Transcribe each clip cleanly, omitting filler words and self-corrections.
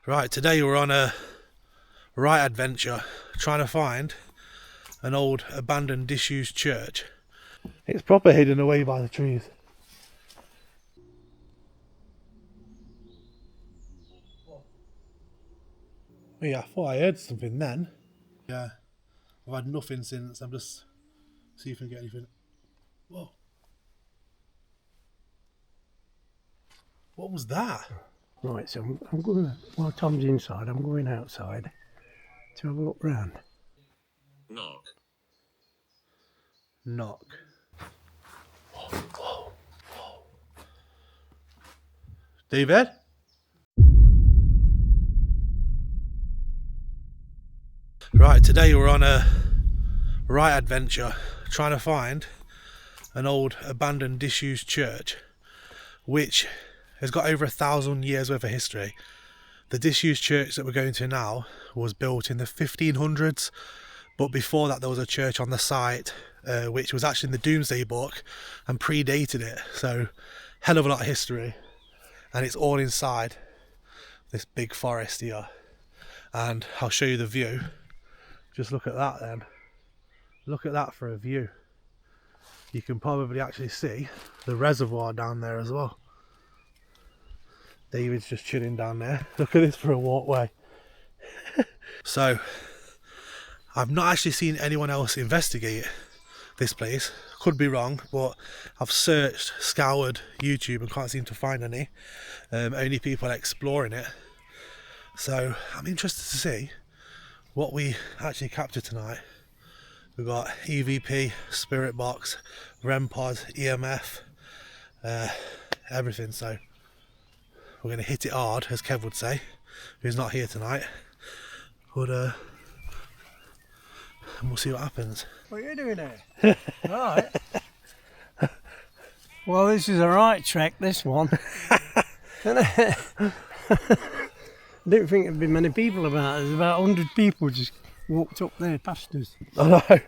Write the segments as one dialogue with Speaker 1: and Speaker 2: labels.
Speaker 1: Right, today we're on a right adventure trying to find an old abandoned disused church. It's proper hidden away by the trees. Yeah, I thought I heard something then. Yeah, I've had nothing since. I'm just see if I can get anything. Whoa. What was that?
Speaker 2: Right, so I'm going, while Tom's inside, I'm going outside to have a look round.
Speaker 3: Knock.
Speaker 1: Knock. Whoa, whoa, whoa. David? Right, today we're on a right adventure trying to find an old abandoned disused church which has got over 1,000 years worth of history. The disused church that we're going to now was built in the 1500s, but before that there was a church on the site which was actually in the Domesday Book and predated it, so hell of a lot of history, and it's all inside this big forest here. And I'll show you the view. Just look at that then. Look at that for a view. You can probably actually see the reservoir down there as well. David's just chilling down there. Look at this for a walkway. So, I've not actually seen anyone else investigate this place. Could be wrong, but I've searched, scoured YouTube and can't seem to find any. Only people exploring it. So, I'm interested to see what we actually captured tonight. We've got EVP, Spirit Box, REM Pod, EMF, everything. So we're going to hit it hard, as Kev would say, who's not here tonight. But and we'll see what happens.
Speaker 2: What are you doing there? Right. Well, this is a right trek, this one. I didn't think there'd be many people about. There's about 100 people just walked up there past us.
Speaker 1: I know. Look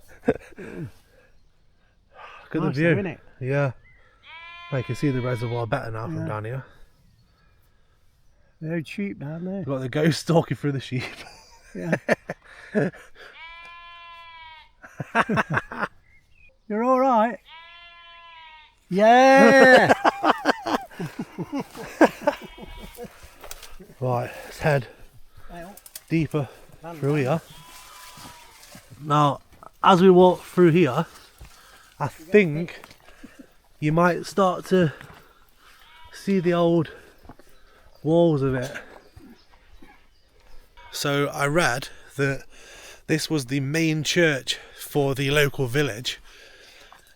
Speaker 1: at
Speaker 2: Nice
Speaker 1: the view.
Speaker 2: though, innit?
Speaker 1: Yeah. I can see the reservoir better now from down here.
Speaker 2: They're sheep down there.
Speaker 1: We've got the ghost stalking through the sheep.
Speaker 2: Yeah. You're all right. Yeah.
Speaker 1: Right, let's head deeper through here. Now, as we walk through here, I think you might start to see the old walls of it. So I read that this was the main church for the local village,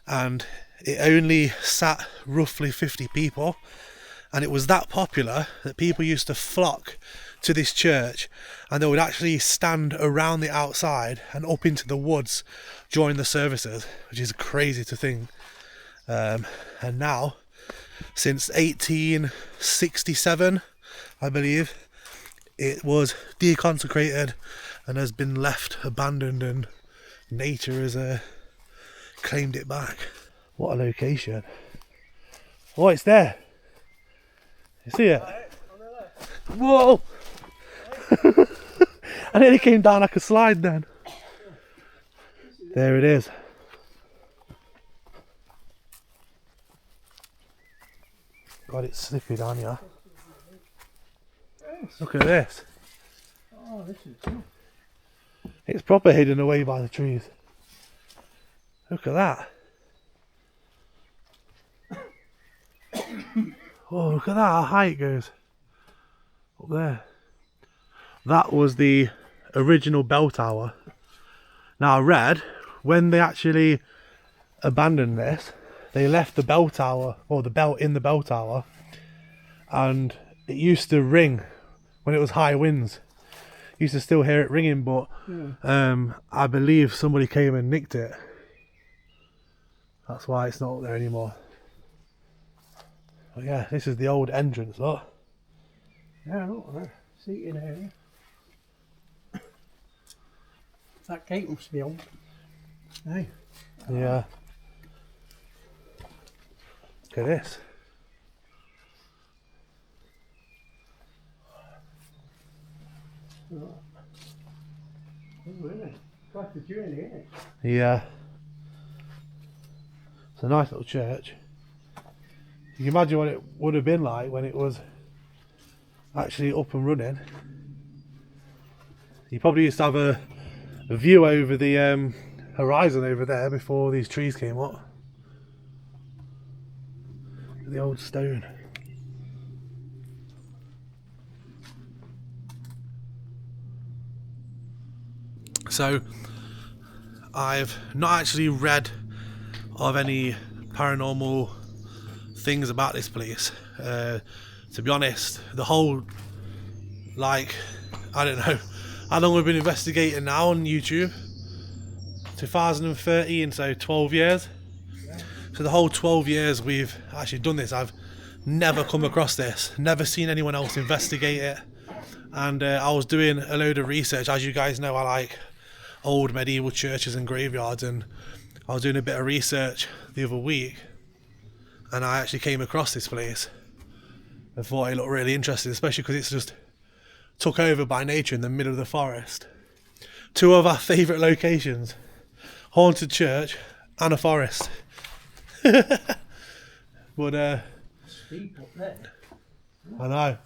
Speaker 1: and it only sat roughly 50 people, and it was that popular that people used to flock to this church, and they would actually stand around the outside and up into the woods during the services, which is crazy to think. And now, since 1867, I believe, it was deconsecrated and has been left abandoned, and nature has claimed it back. What a location. Oh, it's there. You see it? Whoa! I nearly came down like a slide then. There it is. God, it's slippy down here. Look at this.
Speaker 2: Oh, this is cool.
Speaker 1: It's proper hidden away by the trees. Look at that. Oh, look at that, how high it goes. Up there. That was the original bell tower. Now I read, when they actually abandoned this, they left the bell tower, or the bell in the bell tower, and it used to ring when it was high winds. You used to still hear it ringing, but I believe somebody came and nicked it. That's why it's not up there anymore. But yeah, this is the old entrance, look.
Speaker 2: Yeah, look there. Seating area. That gate must be old. Hey.
Speaker 1: Yeah. Look at this.
Speaker 2: Right. Oh, really? Quite a journey, isn't it?
Speaker 1: Yeah. It's a nice little church. You can imagine what it would have been like when it was actually up and running. You probably used to have a view over the horizon over there before these trees came up. The old stone. So, I've not actually read of any paranormal things about this place. To be honest, the whole, like, I don't know how long we've been investigating now on YouTube. 2013, so 12 years. So the whole 12 years we've actually done this, I've never come across this, never seen anyone else investigate it. And I was doing a load of research. As you guys know, I like old medieval churches and graveyards, and I was doing a bit of research the other week, and I actually came across this place. I thought it looked really interesting, especially because it's just took over by nature in the middle of the forest. Two of our favourite locations, haunted church and a forest. But
Speaker 2: Steep up there.
Speaker 1: I know.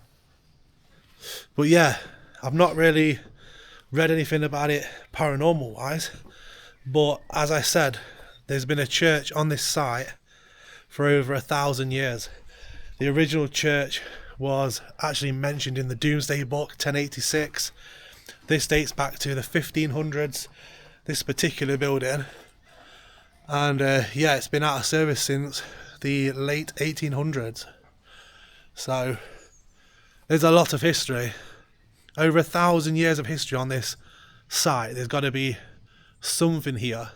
Speaker 1: But yeah, I've not really read anything about it paranormal wise. But as I said, there's been a church on this site for over 1,000 years. The original church was actually mentioned in the Doomsday Book, 1086. This dates back to the 1500s, this particular building. And yeah, it's been out of service since the late 1800s. So there's a lot of history. Over 1,000 years of history on this site. There's got to be something here.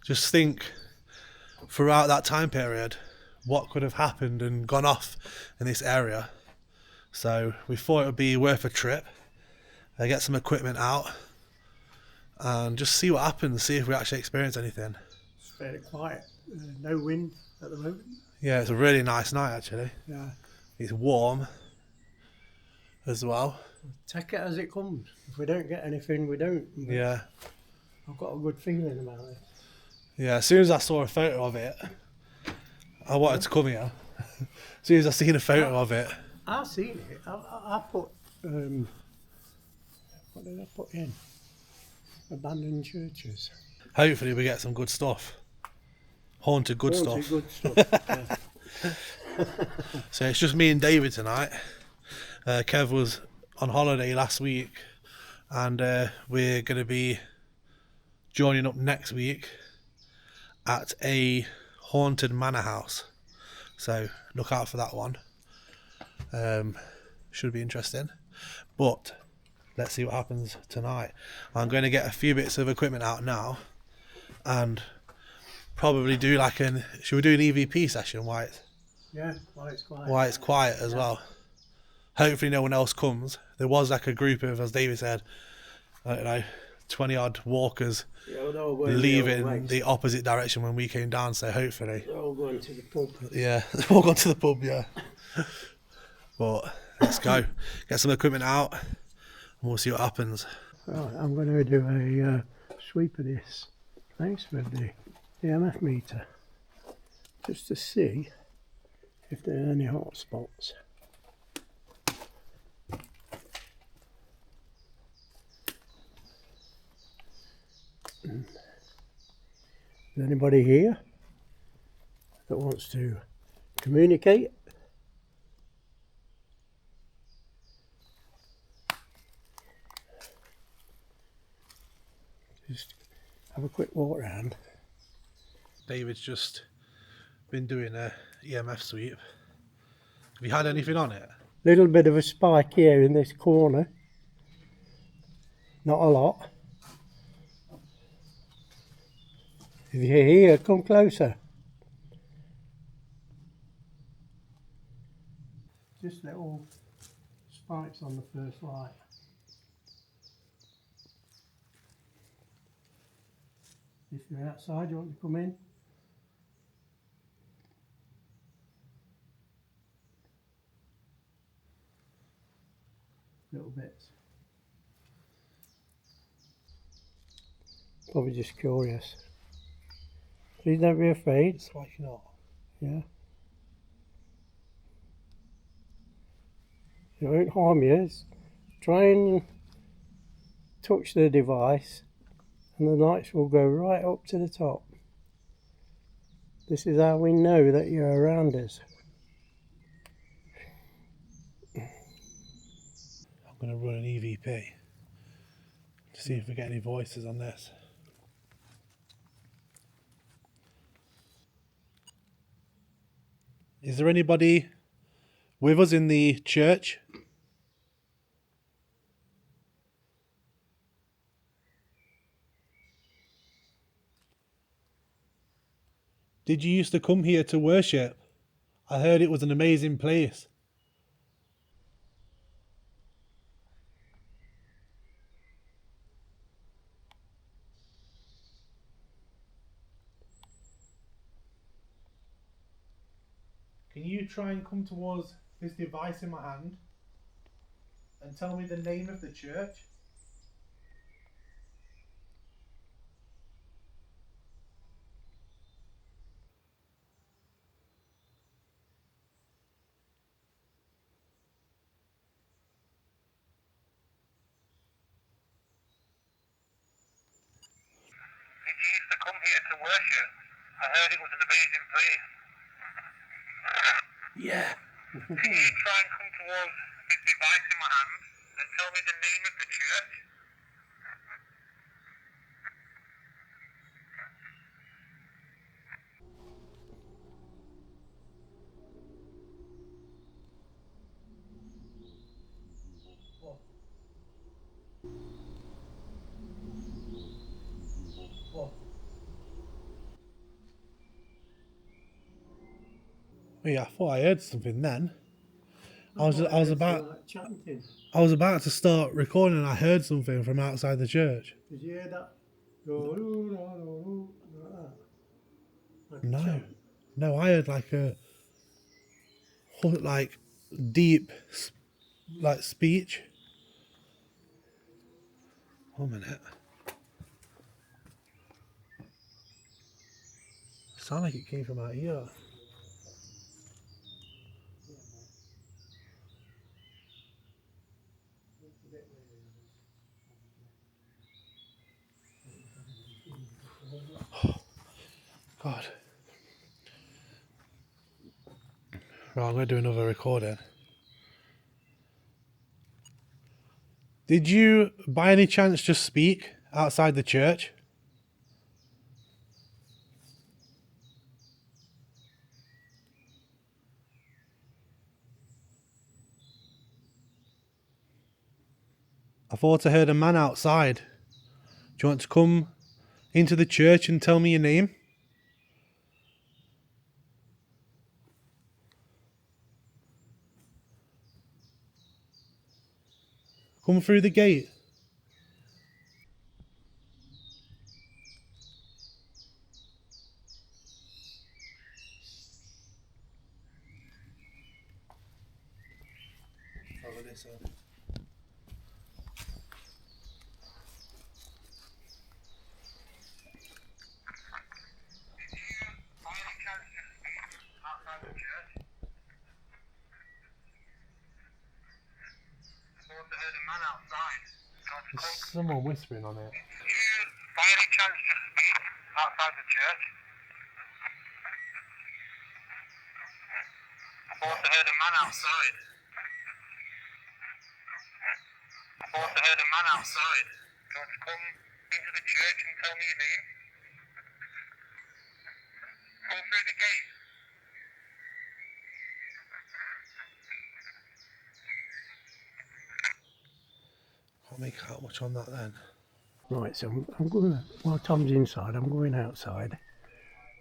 Speaker 1: Just think, throughout that time period, what could have happened and gone off in this area. So we thought it would be worth a trip. Get some equipment out and just see what happens, see if we actually experience anything.
Speaker 2: It's fairly quiet. No wind at the moment.
Speaker 1: Yeah, it's a really nice night actually.
Speaker 2: Yeah.
Speaker 1: It's warm as well.
Speaker 2: Take it as it comes. If we don't get anything, we don't. But
Speaker 1: Yeah.
Speaker 2: I've got a good feeling about it.
Speaker 1: Yeah, as soon as I saw a photo of it, I wanted to come here. As soon as I seen a photo of it.
Speaker 2: I've seen it. I put, what did I put in? Abandoned churches.
Speaker 1: Hopefully we get some good stuff. Haunted good
Speaker 2: Haunted
Speaker 1: stuff.
Speaker 2: Good stuff. Yeah.
Speaker 1: So it's just me and David tonight. Kev was on holiday last week, and we're going to be joining up next week at a haunted manor house. So look out for that one. Should be interesting. But let's see what happens tonight. I'm going to get a few bits of equipment out now and probably do like should we do an EVP session while it's quiet as well. Hopefully no one else comes. There was like a group of, as David said, I don't know, 20 odd walkers leaving the opposite direction when we came down, so hopefully
Speaker 2: They're all going to the pub.
Speaker 1: yeah, they've all gone to the pub, yeah. But let's go, get some equipment out and we'll see what happens.
Speaker 2: Right, I'm going to do a sweep of this place with the EMF meter just to see if there are any hot spots. Is anybody here that wants to communicate? Just have a quick walk around.
Speaker 1: David's just been doing a EMF sweep. Have you had anything on it?
Speaker 2: Little bit of a spike here in this corner. Not a lot. If you're here, come closer. Just little spikes on the first light. If you're outside, you want to come in? Little bits. Probably just curious. Please don't be afraid.
Speaker 1: It's like you're not.
Speaker 2: Yeah. It won't harm you. Try and touch the device and the lights will go right up to the top. This is how we know that you're around us.
Speaker 1: I'm going to run an EVP to see if we get any voices on this. Is there anybody with us in the church? Did you used to come here to worship? I heard it was an amazing place. Can you try and come towards this device in my hand and tell me the name of the church?
Speaker 3: Did you used to come here to worship? I heard it was an amazing place.
Speaker 1: Yeah.
Speaker 3: Can you try and come towards this device in my hand and tell me the name of the church?
Speaker 1: Yeah, I thought I heard something then. I was about
Speaker 2: Like chanting.
Speaker 1: I was about to start recording and I heard something from outside the church.
Speaker 2: Did you hear that? Like that. Like a
Speaker 1: No.
Speaker 2: chant.
Speaker 1: No, I heard like a like deep like speech. 1 minute. Sound like it came from out here. God. Right, I'm going to do another recording. Did you, by any chance, just speak outside the church? I thought I heard a man outside. Do you want to come into the church and tell me your name? Come through the gate. Follow this up.
Speaker 3: By any chance just speak outside the church? I thought I heard a man outside.
Speaker 1: There's someone whispering on it.
Speaker 3: Did you by any chance just speak outside the church? I thought I heard a man outside. I thought I heard a man outside. Do you want to come into the church and tell me your name? Come through the gate.
Speaker 1: Can't make out much on that then.
Speaker 2: Right, so I'm going, while Tom's inside, I'm going outside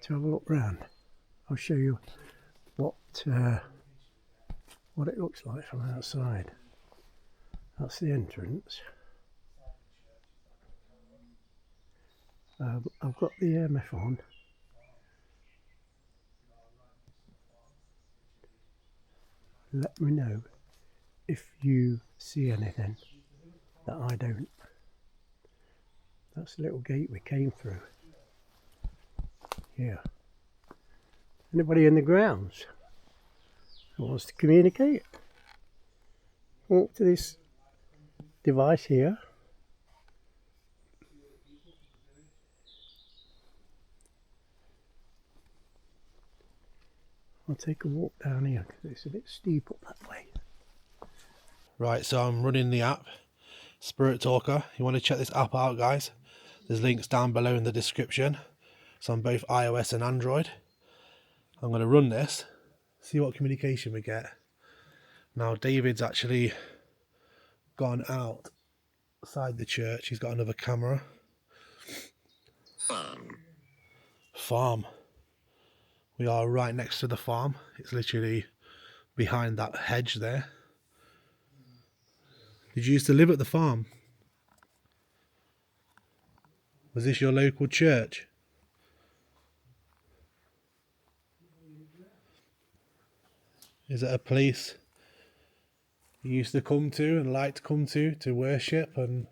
Speaker 2: to have a look round. I'll show you what it looks like from outside. That's the entrance. I've got the EMF on. Let me know if you see anything that I don't. That's the little gate we came through. Yeah. Anybody in the grounds who wants to communicate? Walk to this device here. I'll take a walk down here because it's a bit steep up that way.
Speaker 1: Right, so I'm running the app, Spirit Talker. You want to check this app out, guys? There's links down below in the description. It's on both iOS and Android. I'm going to run this, see what communication we get. Now, David's actually gone outside the church. He's got another camera. Farm. We are right next to the farm. It's literally behind that hedge there. Did you used to live at the farm? Was this your local church? Is it a place you used to come to and like to come to worship and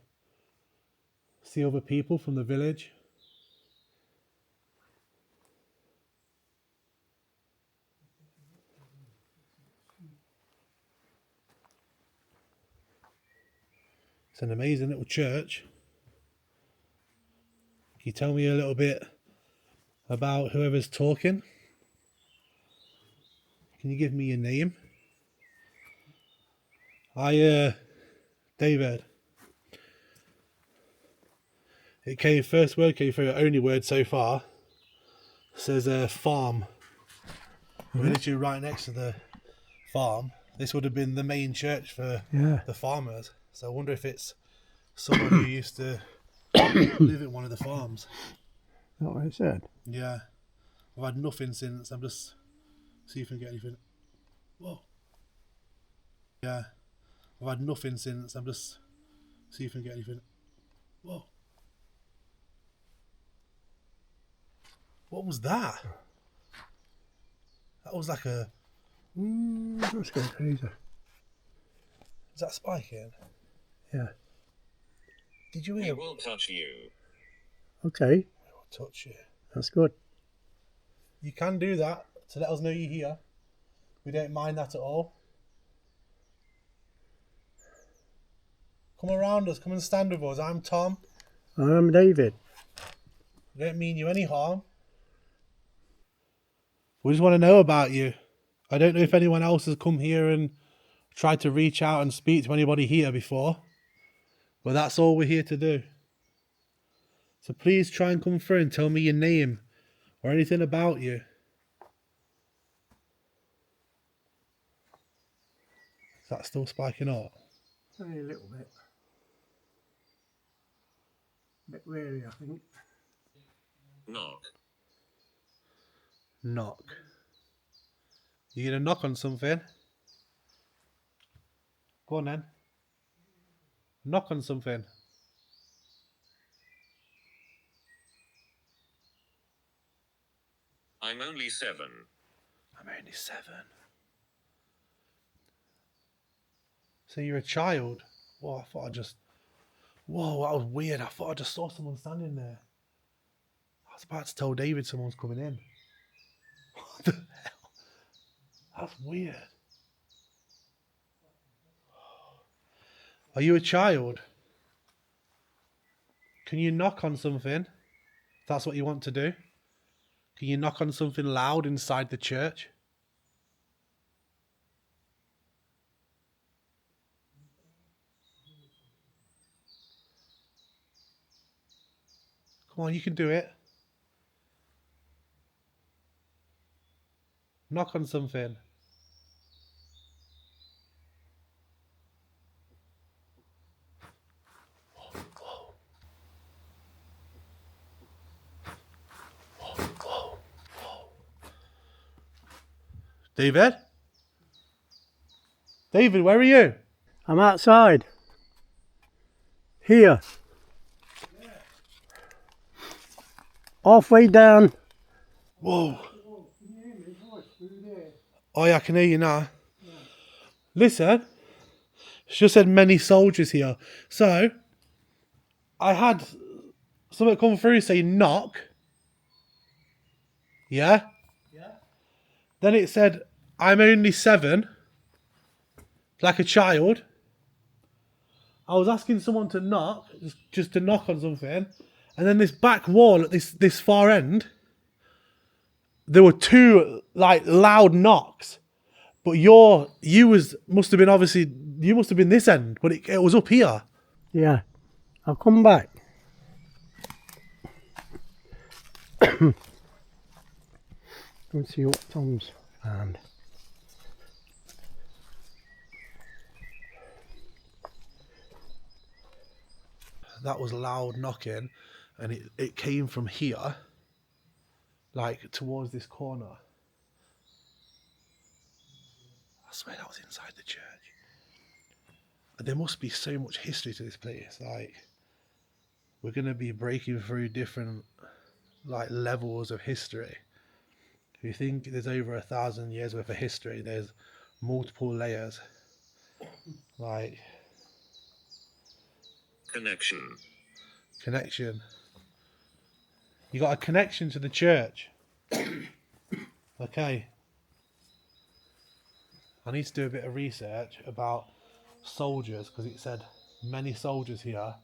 Speaker 1: see other people from the village? It's an amazing little church. Can you tell me a little bit about whoever's talking? Can you give me your name? David. First word came through, only word so far. It says farm. We're literally right next to the farm. This would have been the main church for the farmers. So I wonder if it's someone who used to live in one of the farms.
Speaker 2: Is that what I said?
Speaker 1: Yeah. I've had nothing since. I'm just see if I can get anything. Whoa. Yeah. I've had nothing since. I'm just see if I can get anything. Whoa. What was that? That was like a...
Speaker 2: Let's go crazy.
Speaker 1: Is that spiking?
Speaker 2: Yeah.
Speaker 1: Did you hear?
Speaker 4: He will touch you.
Speaker 2: Okay.
Speaker 1: I will touch you.
Speaker 2: That's good.
Speaker 1: You can do that to let us know you're here. We don't mind that at all. Come around us. Come and stand with us. I'm Tom.
Speaker 2: I'm David.
Speaker 1: I don't mean you any harm. We just want to know about you. I don't know if anyone else has come here and tried to reach out and speak to anybody here before. But that's all we're here to do. So please try and come through and tell me your name or anything about you. Is that still spiking up?
Speaker 2: Only a little bit. A bit weary, I think.
Speaker 4: Knock.
Speaker 1: Knock. You gonna knock on something? Go on then. Knock on something.
Speaker 4: I'm only 7.
Speaker 1: I'm only 7. So you're a child? Whoa, I thought I just... Whoa, that was weird. I thought I just saw someone standing there. I was about to tell David someone's coming in. What the hell? That's weird. Are you a child? Can you knock on something? If that's what you want to do. Can you knock on something loud inside the church? Come on, you can do it. Knock on something. David? David, where are you?
Speaker 2: I'm outside. Here. Halfway down.
Speaker 1: Whoa. Oh yeah, I can hear you now. Listen, she just said many soldiers here. So, I had something come through saying knock. Yeah?
Speaker 2: Yeah.
Speaker 1: Then it said, I'm only 7. Like a child. I was asking someone to knock, just to knock on something. And then this back wall at this far end, there were 2 like loud knocks. But you must have been this end, but it was up here.
Speaker 2: Yeah. I'll come back. Let's see what Tom's found.
Speaker 1: That was loud knocking, and it came from here, like towards this corner. I swear that was inside the church. There must be so much history to this place. Like, we're going to be breaking through different like levels of history. If you think there's over 1,000 years worth of history, there's multiple layers. Like, connection. You got a connection to the church. Okay. I need to do a bit of research about soldiers, because it said many soldiers here,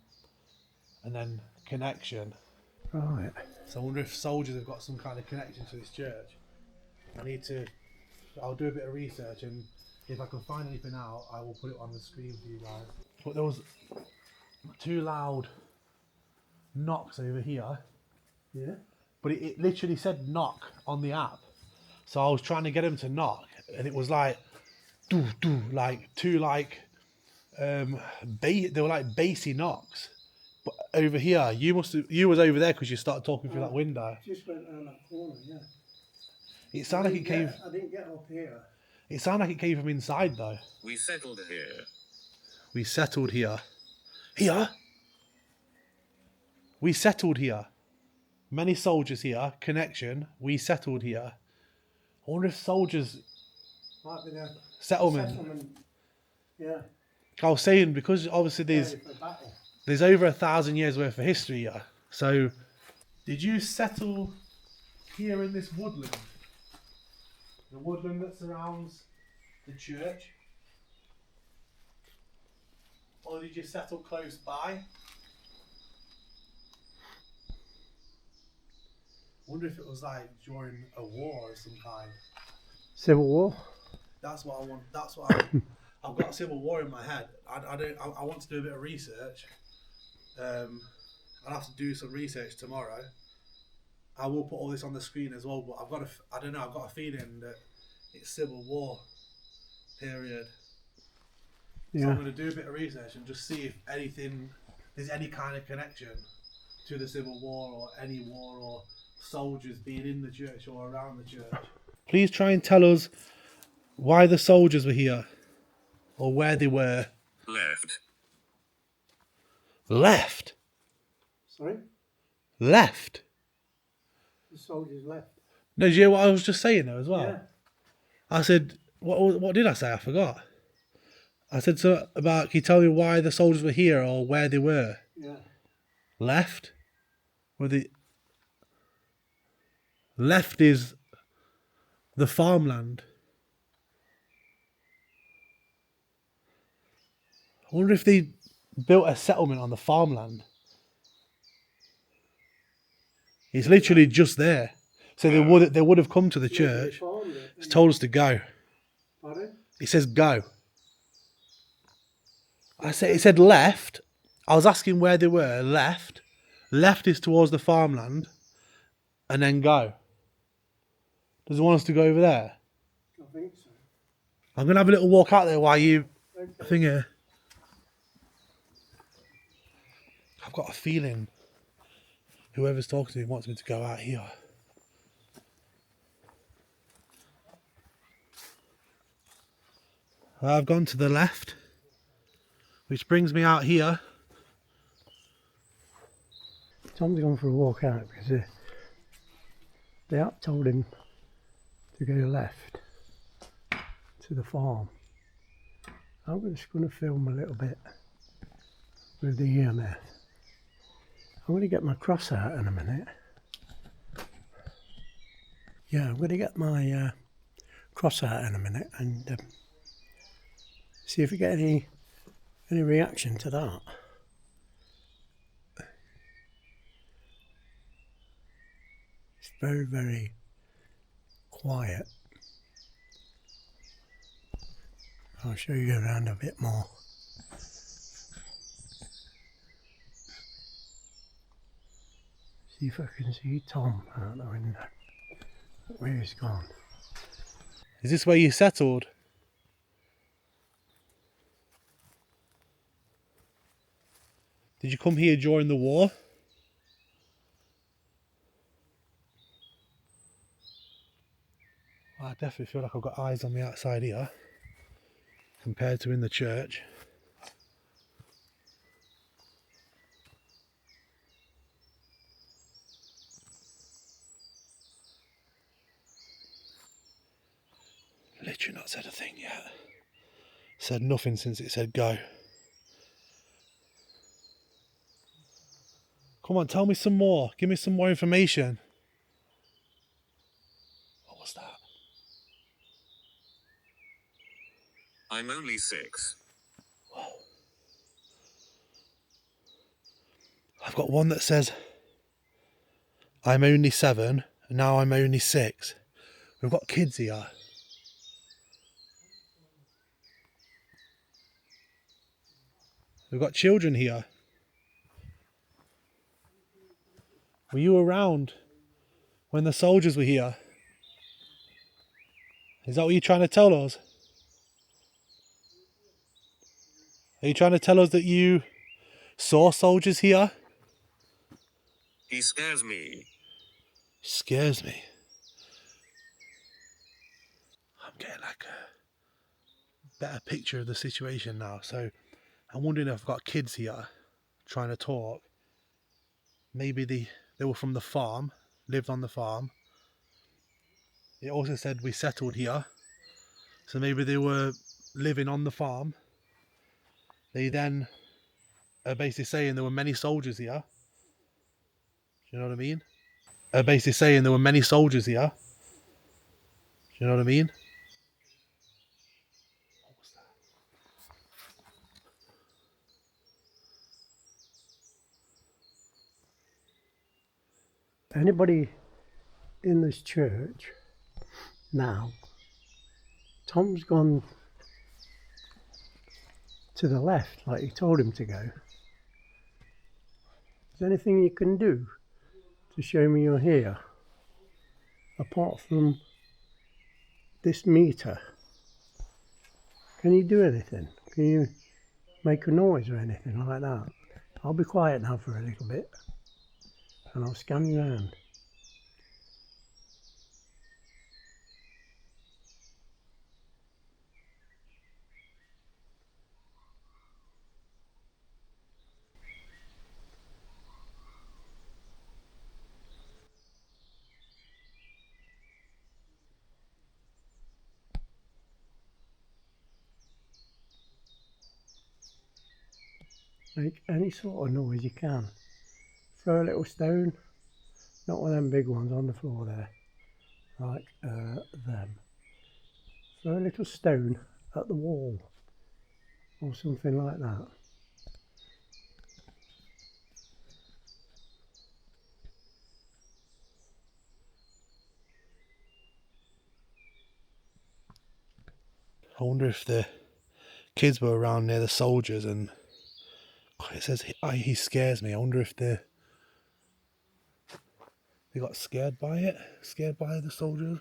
Speaker 1: and then connection.
Speaker 2: Right.
Speaker 1: So I wonder if soldiers have got some kind of connection to this church. I'll do a bit of research, and if I can find anything out, I will put it on the screen for you guys. But there was 2 loud knocks over here.
Speaker 2: Yeah.
Speaker 1: But it literally said knock on the app. So I was trying to get him to knock, and it was like, doo doo, like 2 like, they were like bassy knocks. But over here, you was over there because you started talking through that window.
Speaker 2: Just went around that corner, yeah.
Speaker 1: It sounded like it came.
Speaker 2: I didn't get up here.
Speaker 1: It sounded like it came from inside though.
Speaker 4: We settled here.
Speaker 1: We settled here. Here? We settled here. Many soldiers here. Connection. We settled here. I wonder if soldiers.
Speaker 2: Might be the
Speaker 1: Settlement.
Speaker 2: Yeah.
Speaker 1: I was saying, because obviously there's over 1,000 years worth of history here. So, did you settle here in this woodland? The woodland that surrounds the church? Or did you settle close by? I wonder if it was like during a war of some kind.
Speaker 2: Civil War?
Speaker 1: That's what I want. I've got Civil War in my head. I want to do a bit of research. I'll have to do some research tomorrow. I will put all this on the screen as well, but I've got a feeling that it's Civil War period.
Speaker 2: Yeah.
Speaker 1: So I'm going to do a bit of research and just see if there's any kind of connection to the Civil War, or any war, or soldiers being in the church or around the church. Please try and tell us why the soldiers were here, or where they were. Left?
Speaker 2: Sorry?
Speaker 1: Left?
Speaker 2: The soldiers left.
Speaker 1: No, do you hear what I was just saying though as well?
Speaker 2: Yeah.
Speaker 1: I said, what did I say? I forgot. I said something about, can you tell me why the soldiers were here, or where they were?
Speaker 2: Yeah.
Speaker 1: Left? Left is the farmland. I wonder if they built a settlement on the farmland. It's literally just there. So they would have come to the church. It's told us to go.
Speaker 2: Pardon?
Speaker 1: It says go. It said left. I was asking where they were. Left. Left is towards the farmland. And then go. Does it want us to go over there?
Speaker 2: I think so.
Speaker 1: I'm going to have a little walk out there while you think here. I've got a feeling whoever's talking to me wants me to go out here. I've gone to the left, which brings me out here.
Speaker 2: Tom's gone for a walk out because the app told him to go left to the farm. I'm just going to film a little bit with the EMF. going to get my cross out in a minute. Yeah, I'm going to get my cross out in a minute and see if we get any reaction to that. It's very, very quiet. I'll show you around a bit more. See if I can see Tom out the window. Where he's gone.
Speaker 1: Is this where you settled? Did you come here during the war? I definitely feel like I've got eyes on the outside here compared to in the church. Literally not said a thing yet. Said nothing since it said go. Come on, tell me some more. Give me some more information. What was that?
Speaker 4: I'm only 6.
Speaker 1: Whoa. I've got one that says, I'm only 7, and now I'm only 6. We've got kids here. We've got children here. Were you around when the soldiers were here? Is that what you're trying to tell us? Are you trying to tell us that you saw soldiers here?
Speaker 4: He scares me.
Speaker 1: Scares me. I'm getting like a better picture of the situation now. So I'm wondering if I've got kids here trying to talk. Maybe they were from the farm, lived on the farm. It also said we settled here. So maybe they were living on the farm. They then are basically saying there were many soldiers here. Do you know what I mean? Are basically saying there were many soldiers here. Do you know what I mean? What was that?
Speaker 2: Anybody in this church now? Tom's gone to the left like you told him to go. Is there anything you can do to show me you're here? Apart from this meter. Can you do anything? Can you make a noise or anything like that? I'll be quiet now for a little bit and I'll scan you around. Make any sort of noise you can. Throw a little stone, not one of them big ones on the floor there, like them. Throw a little stone at the wall or something like that.
Speaker 1: I wonder if the kids were around near the soldiers and it says he scares me. I wonder if they got scared by it, scared by the soldiers.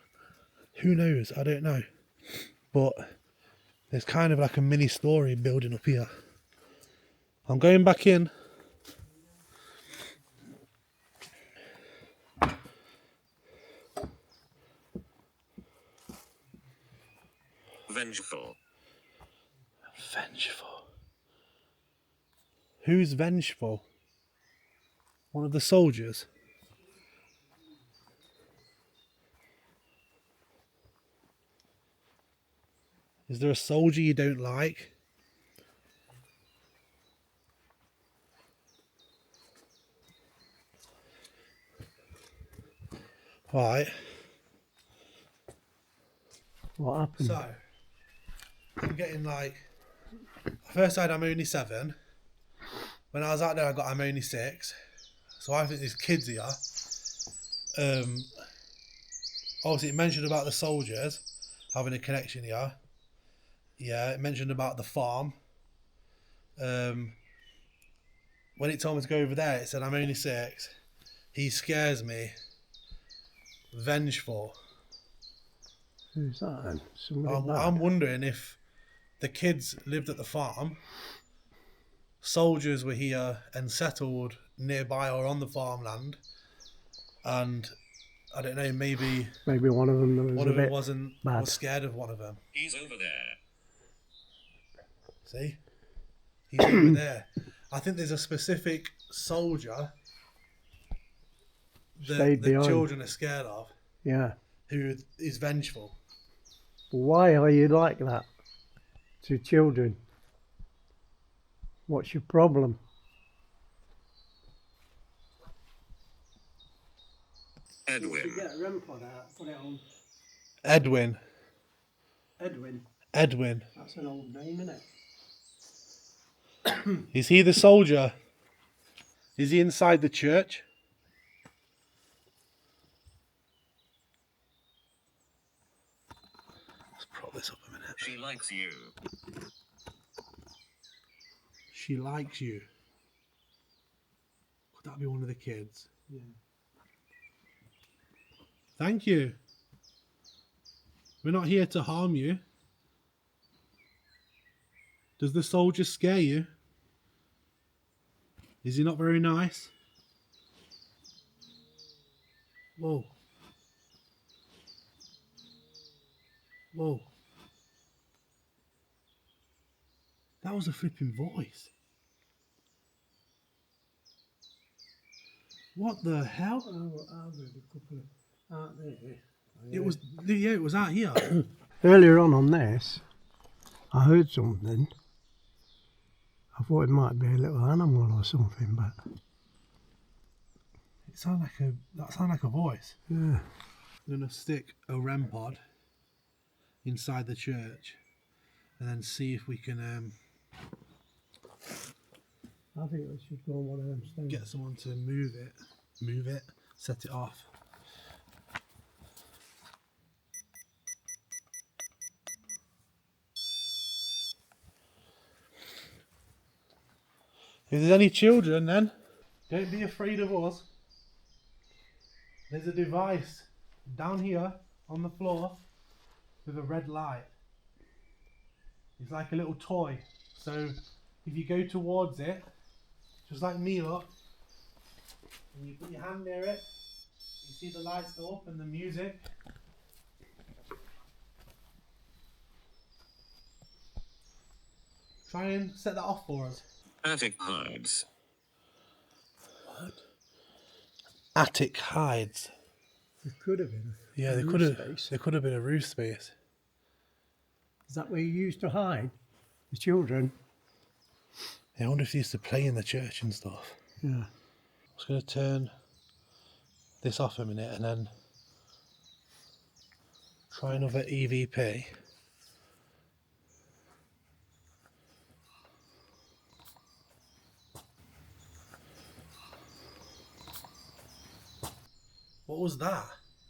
Speaker 1: Who knows? I don't know. But there's kind of like a mini story building up here. I'm going back in.
Speaker 4: Vengeful.
Speaker 1: Vengeful. Who's vengeful? One of the soldiers? Is there a soldier you don't like? Right.
Speaker 2: What happened?
Speaker 1: So, I'm getting like, first I had I'm only 7. When I was out there, I got I'm only 6. So I think there's kids here. Obviously, it mentioned about the soldiers having a connection here. Yeah, it mentioned about the farm. When it told me to go over there, it said I'm only 6. He scares me. Vengeful.
Speaker 2: Who's that then? Somebody bad?
Speaker 1: I'm wondering if the kids lived at the farm, soldiers were here and settled nearby or on the farmland, and I don't know, maybe
Speaker 2: Maybe one of them was
Speaker 1: one
Speaker 2: a
Speaker 1: of them
Speaker 2: bit
Speaker 1: was
Speaker 2: bad.
Speaker 1: scared of one of them.
Speaker 4: He's over there.
Speaker 1: See, he's over there. I think there's a specific soldier that
Speaker 2: Stayed
Speaker 1: the
Speaker 2: behind.
Speaker 1: children are scared of,
Speaker 2: Yeah.
Speaker 1: who is vengeful.
Speaker 2: Why are you like that to children? What's your problem?
Speaker 4: Edwin.
Speaker 2: Get a REM pod out, put it on.
Speaker 1: Edwin.
Speaker 2: Edwin.
Speaker 1: Edwin.
Speaker 2: That's an old name, isn't it?
Speaker 1: Is he the soldier? Is he inside the church? Let's prop this up a minute.
Speaker 4: She likes you.
Speaker 1: She likes you. Could that be one of the kids?
Speaker 2: Yeah.
Speaker 1: Thank you. We're not here to harm you. Does the soldier scare you? Is he not very nice? Whoa. Whoa. That was a flipping voice. What the hell?
Speaker 2: I've heard a couple of out there.
Speaker 1: It was, yeah, it was out here.
Speaker 2: Earlier on this, I heard something. I thought it might be a little animal or something, but
Speaker 1: That sounded like a voice.
Speaker 2: yeah.
Speaker 1: I'm gonna stick a REM pod inside the church, and then see if we can
Speaker 2: I think we should go on one of them stones.
Speaker 1: get someone to move it, set it off. If there's any children, then don't be afraid of us. There's a device down here on the floor with a red light. It's like a little toy. So if you go towards it, just like me, look, and you put your hand near it, you see the lights go up and the music. Try and set that off for us.
Speaker 4: Attic hides.
Speaker 1: What? Attic hides.
Speaker 2: It could have been.
Speaker 1: Yeah,
Speaker 2: a
Speaker 1: there
Speaker 2: roof
Speaker 1: could have.
Speaker 2: space.
Speaker 1: There could have been a roof space.
Speaker 2: Is that where you used to hide the children?
Speaker 1: Yeah, I wonder if they used to play in the church and stuff.
Speaker 2: Yeah.
Speaker 1: I'm just going to turn this off a minute and then try another EVP. What was that?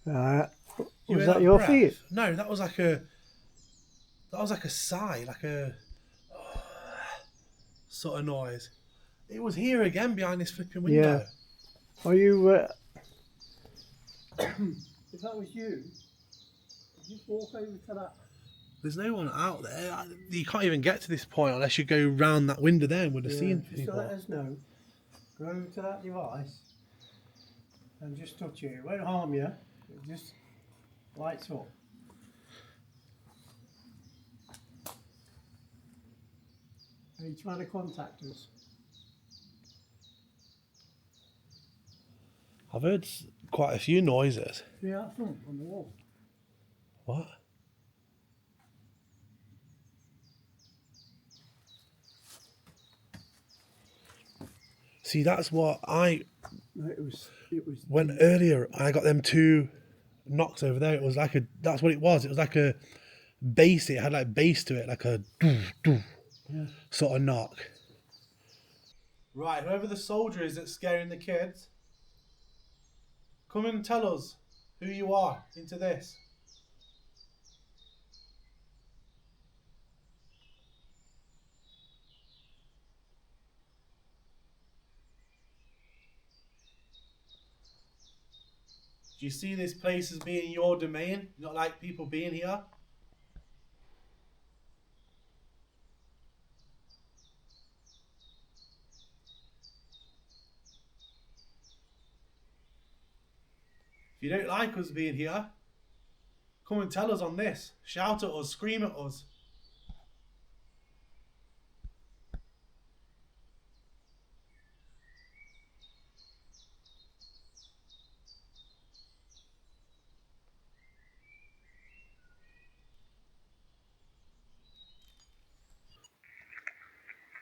Speaker 1: You
Speaker 2: Was
Speaker 1: heard
Speaker 2: that your
Speaker 1: breath?
Speaker 2: feet?
Speaker 1: No, that was like a sigh, like a sort of noise. It was here again behind this flipping window.
Speaker 2: Yeah. Are you? If that was you, just walk over to that.
Speaker 1: There's no one out there. You can't even get to this point unless you go round that window there and would have seen
Speaker 2: Just
Speaker 1: people.
Speaker 2: to let us know. Go over to that device and just touch it. It won't harm you. It just lights up. Are you trying to contact us?
Speaker 1: I've heard quite a few noises.
Speaker 2: Yeah, up front on the wall.
Speaker 1: What? See, that's what
Speaker 2: No, it was.
Speaker 1: when earlier I got them two knocks over there. It was like that's what it was. It was like a bass. It had like bass to it, like a sort of knock. Right, whoever the soldier is that's scaring the kids, come and tell us who you are into this. Do you see this place as being your domain? You not like people being here? If you don't like us being here, come and tell us on this. Shout at us, scream at us.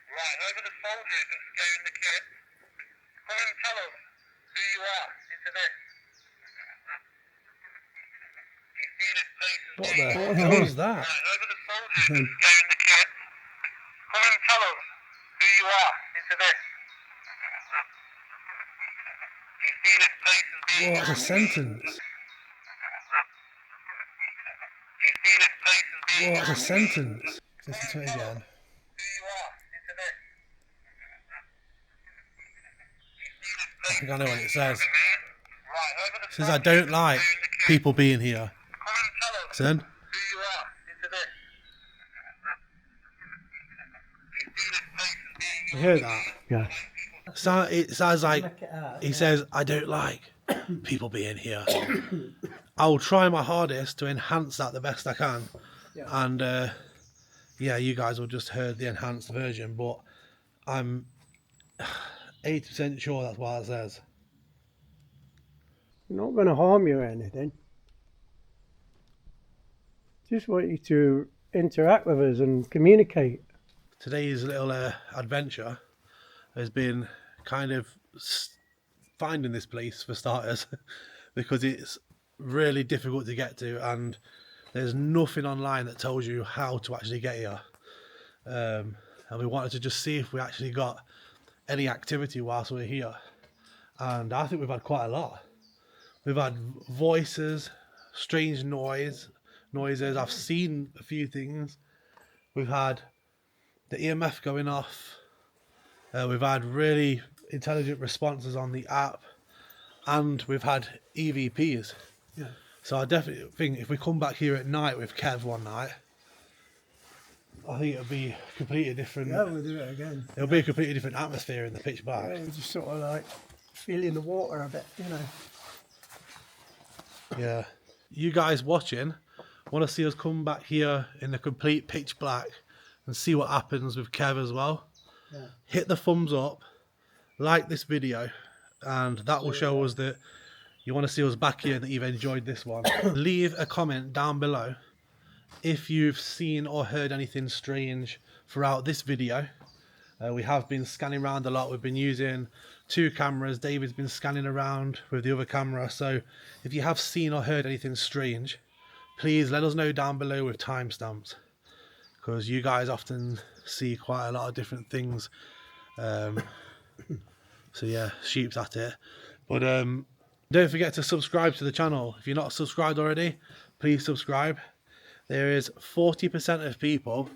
Speaker 3: Right, over the soldiers that's scaring the kids. Come and tell us who you are into this. You see this place as
Speaker 1: What
Speaker 3: being...
Speaker 1: the hell is that?
Speaker 3: Right, over the soldiers that's scaring the kids. Come and tell us who you are into this. You see this place as being...
Speaker 1: What's a sentence?
Speaker 3: You see this place as being...
Speaker 1: What's a sentence? Listen to it again.
Speaker 3: Who you are into this.
Speaker 1: I think I know what it says.
Speaker 3: Right, over the
Speaker 1: It says I don't like people being here.
Speaker 3: Come and tell us
Speaker 1: Son?
Speaker 3: who you are into this. You see this place as being...
Speaker 1: You hear that?
Speaker 2: Yeah.
Speaker 1: So it sounds like
Speaker 2: Check it out.
Speaker 1: he says, I don't like people being here. I'll try my hardest to enhance that the best I can.
Speaker 2: Yeah.
Speaker 1: And yeah, you guys will just heard the enhanced version, but I'm 80% sure that's what it says.
Speaker 2: We're not going to harm you or anything. Just want you to interact with us and communicate.
Speaker 1: Today's little adventure has been kind of finding this place for starters because it's really difficult to get to and there's nothing online that tells you how to actually get here. And we wanted to just see if we actually got any activity whilst we're here. And I think we've had quite a lot. We've had voices, strange noises. I've seen a few things. We've had the EMF going off. We've had really intelligent responses on the app. And we've had EVPs.
Speaker 2: Yeah.
Speaker 1: So I definitely think if we come back here at night with Kev one night, I think it'll be completely different.
Speaker 2: Yeah, we'll do it again.
Speaker 1: It'll be a completely different atmosphere in the pitch black.
Speaker 2: Yeah, we're just sort of like feeling the water a bit, you know.
Speaker 1: Yeah. You guys watching want to see us come back here in the complete pitch black and see what happens with Kev as well.
Speaker 2: Yeah.
Speaker 1: Hit the thumbs up, like this video, and that will show us that you want to see us back here and that you've enjoyed this one. Leave a comment down below if you've seen or heard anything strange throughout this video. We have been scanning around a lot. We've been using 2 cameras. David's been scanning around with the other camera. So if you have seen or heard anything strange, please let us know down below with timestamps, because you guys often see quite a lot of different things. So yeah, sheep's at it. But don't forget to subscribe to the channel. If you're not subscribed already, please subscribe. There is 40% of people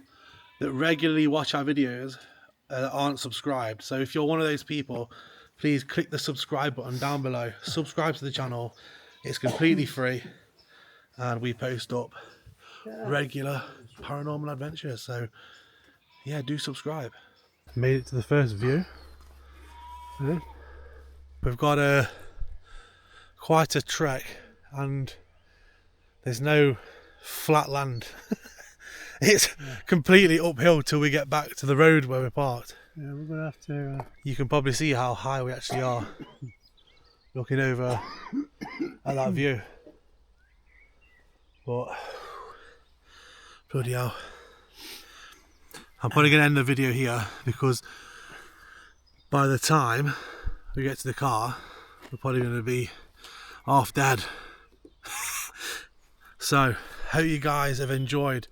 Speaker 1: that regularly watch our videos that aren't subscribed. So if you're one of those people, please click the subscribe button down below. Subscribe to the channel. It's completely free. And we post up regular paranormal adventures. So yeah, do subscribe. Made it to the first view. Yeah. We've got quite a trek and there's no flat land. It's completely uphill till we get back to the road where we're parked.
Speaker 2: Yeah, we're going to have to...
Speaker 1: You can probably see how high we actually are looking over at that view. But bloody hell, I'm probably going to end the video here because by the time we get to the car we're probably going to be half dead. So, hope you guys have enjoyed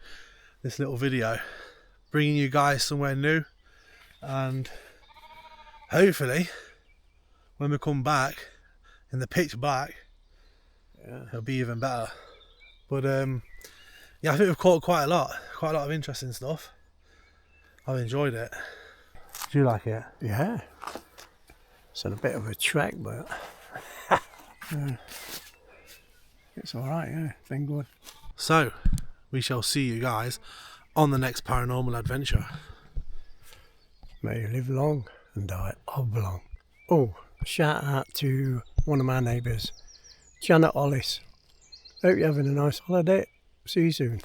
Speaker 1: this little video, bringing you guys somewhere new, and hopefully when we come back in the pitch black, it'll be even better. But yeah, I think we've caught quite a lot of interesting stuff. I've enjoyed it. Do you like it?
Speaker 2: Yeah. It's on a bit of a trek, but it's alright, yeah. It's been good.
Speaker 1: So, we shall see you guys on the next paranormal adventure.
Speaker 2: May you live long and die oblong. Oh, shout out to one of my neighbours, Janet Hollis. Hope you're having a nice holiday. See you soon.